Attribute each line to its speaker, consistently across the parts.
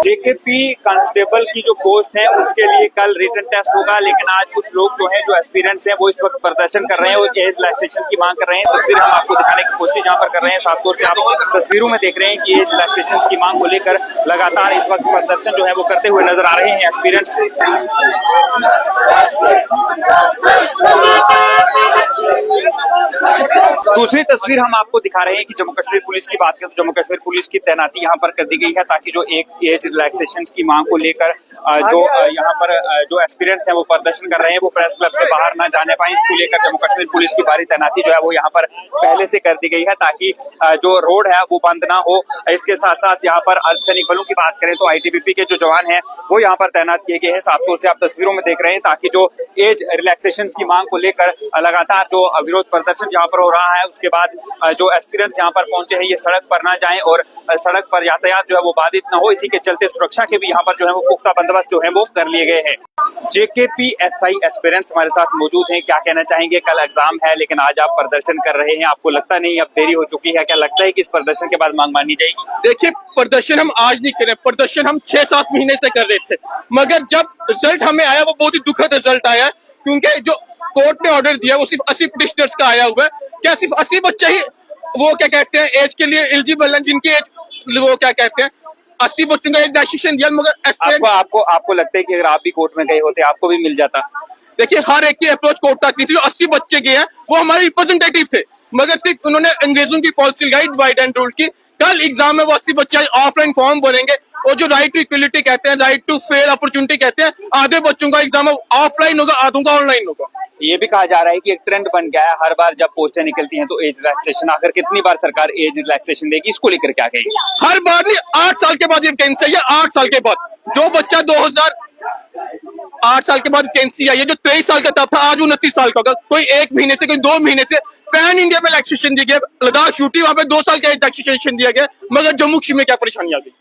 Speaker 1: JKP constable की जो post है उसके लिए कल रिटन टेस्ट होगा, लेकिन आज कुछ लोग जो हैं जो एस्पिरेंट्स हैं वो इस वक्त प्रदर्शन कर रहे हैं और एज रिलैक्सेशन की मांग कर रहे हैं। तस्वीर हम आपको दिखाने की कोशिश यहाँ पर कर रहे हैं। साफ तौर से आप तस्वीरों में देख रहे हैं कि एज रिलैक्सेशन की मांग को लेकर लगातार इस वक्त प्रदर्शन जो है वो करते हुए नजर आ रहे हैं एस्पिरेंट्स। दूसरी तस्वीर हम आपको दिखा रहे हैं कि जम्मू कश्मीर पुलिस की बात करें तो जम्मू कश्मीर पुलिस की तैनाती यहाँ पर कर दी गई है ताकि जो एक एज रिलैक्सेशन की मांग को लेकर जो यहाँ पर जो एस्पिरेंट्स हैं वो प्रदर्शन कर रहे हैं वो प्रेस क्लब से बाहर ना जाने पाए, इसको लेकर जम्मू कश्मीर पुलिस की भारी तैनाती जो है वो यहाँ पर पहले से कर दी गई है ताकि जो रोड है वो बंद ना हो। इसके साथ साथ यहाँ पर अर्धसैनिक बलों की बात करें तो आईटीबीपी के जो जवान हैं वो यहाँ पर तैनात किए गए हैं। साफ तौर से आप तस्वीरों में देख रहे हैं ताकि जो एज रिलैक्सेशन की मांग को लेकर लगातार जो विरोध प्रदर्शन यहाँ पर हो रहा है उसके बाद जो एस्पिरेंट्स यहाँ पर पहुंचे हैं ये सड़क पर ना जाएं और सड़क पर यातायात जो है वो बाधित न हो, इसी के चलते सुरक्षा के भी यहाँ पर जो है वो पुख्ता बंदोबस्त जो है वो कर लिए गए हैं। जेकेपीएसआई एस्पिरेंट्स हमारे साथ मौजूद हैं, क्या कहना चाहेंगे? कल एग्जाम है लेकिन आज आप प्रदर्शन कर रहे हैं, आपको लगता नहीं अब देरी हो चुकी है? क्या लगता है कि इस प्रदर्शन के बाद मांग मानी जाएगी?
Speaker 2: देखिए, प्रदर्शन हम आज नहीं कर रहे, प्रदर्शन हम 6-7 महीने से कर रहे थे, मगर जब रिजल्ट हमें आया वो बहुत ही दुखद रिजल्ट आया क्योंकि जो कोर्ट ने ऑर्डर दिया वो सिर्फ 80 पिटिशनर्स का आया हुआ है। क्या सिर्फ 80 बच्चे ही वो क्या कहते हैं एज के लिए एलिजिबल हैं, जिनकी एज वो क्या कहते हैं 80 बच्चों का एक डिसीजन दिया, मगर
Speaker 1: आपको लगता है कि अगर आप भी कोर्ट में गए होते आपको भी मिल जाता?
Speaker 2: देखिए, हर एक की अप्रोच कोर्ट तक नहीं थी। जो 80 बच्चे गए हैं वो हमारे रिप्रेजेंटेटिव थे, मगर सिर्फ उन्होंने अंग्रेजों की पॉलिसी लगाई डिवाइड एंड रूल की। कल एग्जाम में वो 80 बच्चे ऑफलाइन फॉर्म भरेंगे और जो राइट टू इक्वलिटी कहते हैं, राइट टू फेयर अपॉर्चुनिटी कहते हैं, आधे बच्चों का एग्जाम ऑफलाइन होगा, आधों का ऑनलाइन होगा।
Speaker 1: ये भी कहा जा रहा है कि एक ट्रेंड बन गया है, हर बार जब पोस्टें निकलती हैं तो एज रिलैक्सेशन, आखिर कितनी बार सरकार एज रिलैक्सेशन देगी, इसको लेकर क्या कहेगी?
Speaker 2: हर बार नहीं, 8 साल के बाद ये वैकेंसी है। 8 साल के बाद जो बच्चा 8 साल के बाद वैकेंसी आई है, जो 23 साल का तब था आज 29 साल का होगा। कोई 1 महीने से, कोई 2 महीने से पैन इंडिया में रिलैक्सेशन दी गई। लद्दाख छुट्टी वहां पे 2 साल का रिलैक्सेशन दिया गया, मगर जम्मू कश्मीर में क्या परेशानी आ गई?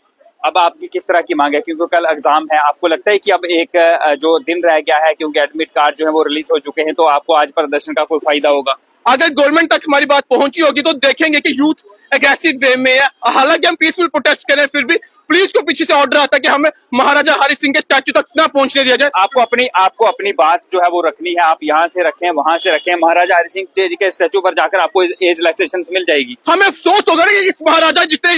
Speaker 1: अब आपकी किस तरह की मांग है, क्योंकि कल एग्जाम है, आपको लगता है कि अब एक जो दिन रह गया है क्योंकि एडमिट कार्ड जो है वो रिलीज हो चुके हैं, तो आपको आज प्रदर्शन का कोई फायदा होगा?
Speaker 2: अगर गवर्नमेंट तक हमारी बात पहुंची होगी तो देखेंगे कि यूथ एग्रेसिव वे में है। हालांकि हम पीसफुल प्रोटेस्ट करें, फिर भी पुलिस को पीछे से ऑर्डर आता है कि हमें महाराजा हरि सिंह के स्टैच्यू तक ना पहुंचने दिया जाए।
Speaker 1: आपको अपनी बात जो है वो रखनी है, आप यहाँ से रखें वहां से रखें, महाराजा हरि सिंह जी के स्टैच्यू पर जाकर आपको एज रिलैक्सेशन मिल जाएगी।
Speaker 2: हमें अफसोस होगा ना कि इस महाराजा जिसने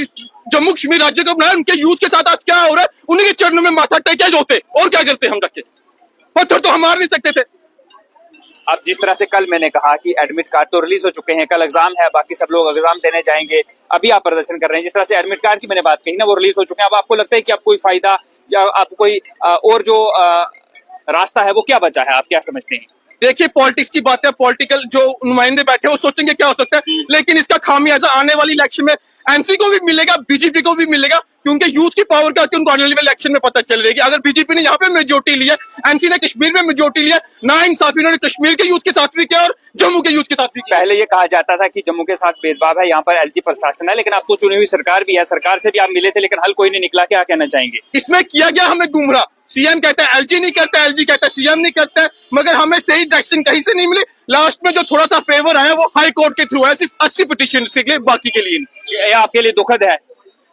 Speaker 2: जम्मू कश्मीर राज्य को बनाया, उनके यूथ के साथ आज क्या हो रहा है। उन्हीं के चरणों में माथा टेके होते और क्या करते हम रखे, पत्थर तो हम मार नहीं सकते थे।
Speaker 1: अब जिस तरह से कल मैंने कहा कि एडमिट कार्ड तो रिलीज हो चुके हैं, कल एग्जाम है, बाकी सब लोग एग्जाम देने जाएंगे, अभी आप प्रदर्शन कर रहे हैं, जिस तरह से एडमिट कार्ड की मैंने बात कही ना वो रिलीज हो चुके हैं, अब आपको लगता है कि अब कोई फायदा या आपको कोई और जो रास्ता है वो क्या बचा है, आप क्या समझते हैं?
Speaker 2: देखिए, पॉलिटिक्स की बात है, पॉलिटिकल जो नुमाइंदे बैठे वो सोचेंगे क्या हो सकता है, लेकिन इसका खामियाजा आने वाली इलेक्शन में एनसी को भी मिलेगा, बीजेपी को भी मिलेगा, क्योंकि यूथ की पावर का उनको आने वाले इलेक्शन में पता चल जाएगी। अगर बीजेपी ने यहाँ पे मेजोरिटी लिया, एनसी ने कश्मीर में मेजोरिटी लिया, ना इंसाफी इन्होंने कश्मीर के यूथ के साथ भी किया और जम्मू के यूथ के साथ भी किया।
Speaker 1: पहले ये कहा जाता था कि जम्मू के साथ भेदभाव है, यहाँ पर एलजी प्रशासन है, लेकिन अब तो चुनी हुई सरकार भी है, सरकार से भी आप मिले थे लेकिन हल कोई नहीं निकला, क्या कहना चाहेंगे?
Speaker 2: इसमें किया गया हमें गुमराह। सीएम कहता है एलजी नहीं करता, एलजी कहता है सीएम नहीं करता है, मगर हमें सही डायरेक्शन कहीं से नहीं मिली। लास्ट में जो थोड़ा सा फेवर आया वो हाई कोर्ट के थ्रू है, सिर्फ 80 पिटीशन के लिए, बाकी के लिए नहीं।
Speaker 1: ये आपके लिए दुखद है?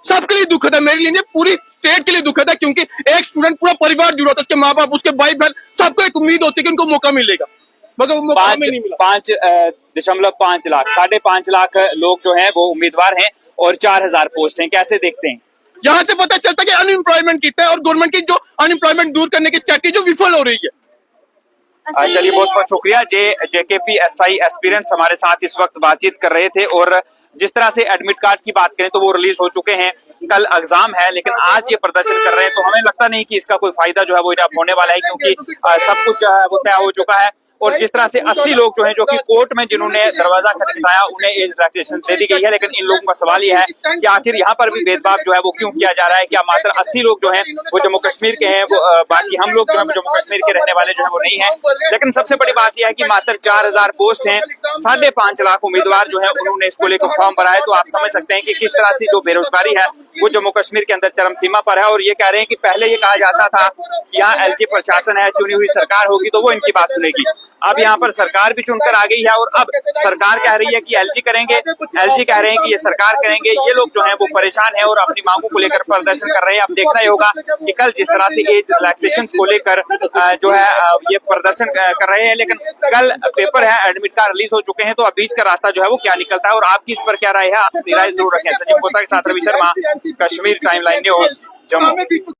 Speaker 2: सबके लिए दुखद है, मेरे लिए नहीं, पूरी स्टेट के लिए दुखद है, क्योंकि एक स्टूडेंट पूरा परिवार जुड़ा था, उसके माँ बाप, उसके भाई बहन, सबको एक उम्मीद होती है कि उनको मौका मिलेगा, मगर वो मौका हमें नहीं मिला।
Speaker 1: 5.5 लाख 5.5 लाख लोग जो हैं वो उम्मीदवार हैं और 4000 पोस्ट हैं, कैसे देखते हैं?
Speaker 2: यहाँ से पता चलता है कि अनएम्प्लॉयमेंट कितना है और गवर्नमेंट की जो अनएम्प्लॉयमेंट दूर करने की स्ट्रैटेजी जो विफल हो रही है।
Speaker 1: चलिए, बहुत बहुत शुक्रिया। जेकेपीएसआई एस्पिरेंट्स हमारे साथ इस वक्त बातचीत कर रहे थे और जिस तरह से एडमिट कार्ड की बात करें तो वो रिलीज हो चुके हैं, कल एग्जाम है, लेकिन आज ये प्रदर्शन कर रहे हैं, तो हमें लगता नहीं कि इसका कोई फायदा जो है वो होने वाला है, क्योंकि सब कुछ जो है वो तय हो चुका है। और जिस तरह से 80 लोग जो हैं जो कि कोर्ट में जिन्होंने दरवाजा खटखटाया उन्हें एज रिलैक्सेशन दे दी गई है, लेकिन इन लोगों का सवाल यह है कि आखिर यहाँ पर भी भेदभाव जो है वो क्यों किया जा रहा है? क्या मात्र 80 लोग जो हैं वो जम्मू कश्मीर के हैं, वो बाकी हम लोग जो है जम्मू कश्मीर के रहने वाले जो है वो नहीं है? लेकिन सबसे बड़ी बात यह है कि मात्र 4000 पोस्ट हैं, 5.5 लाख उम्मीदवार जो है उन्होंने इसको लेकर फॉर्म भरा है, तो आप समझ सकते हैं कि किस तरह से जो बेरोजगारी है वो जम्मू कश्मीर के अंदर चरम सीमा पर है। और ये कह रहे हैं कि पहले ये कहा जाता था कि यहाँ एलजी प्रशासन है, चुनी हुई सरकार होगी तो वो इनकी बात सुनेगी, अब यहाँ पर सरकार भी चुनकर आ गई है और अब सरकार कह रही है कि एलजी करेंगे, एलजी कह रहे हैं कि ये सरकार करेंगे। ये लोग जो है वो परेशान है और अपनी मांगों को लेकर प्रदर्शन कर रहे हैं। अब देखना ही होगा कि कल जिस तरह से एज रिलैक्सेशन को लेकर जो है ये प्रदर्शन कर रहे हैं, लेकिन कल पेपर है, एडमिट कार्ड रिलीज हो चुके हैं, तो अब बीच का रास्ता जो है वो क्या निकलता है और आपकी इस पर क्या राय है, आप अपनी राय जरूर रखें। संजीव कोता के साथ रवि शर्मा, कश्मीर टाइमलाइन न्यूज, जम्मू।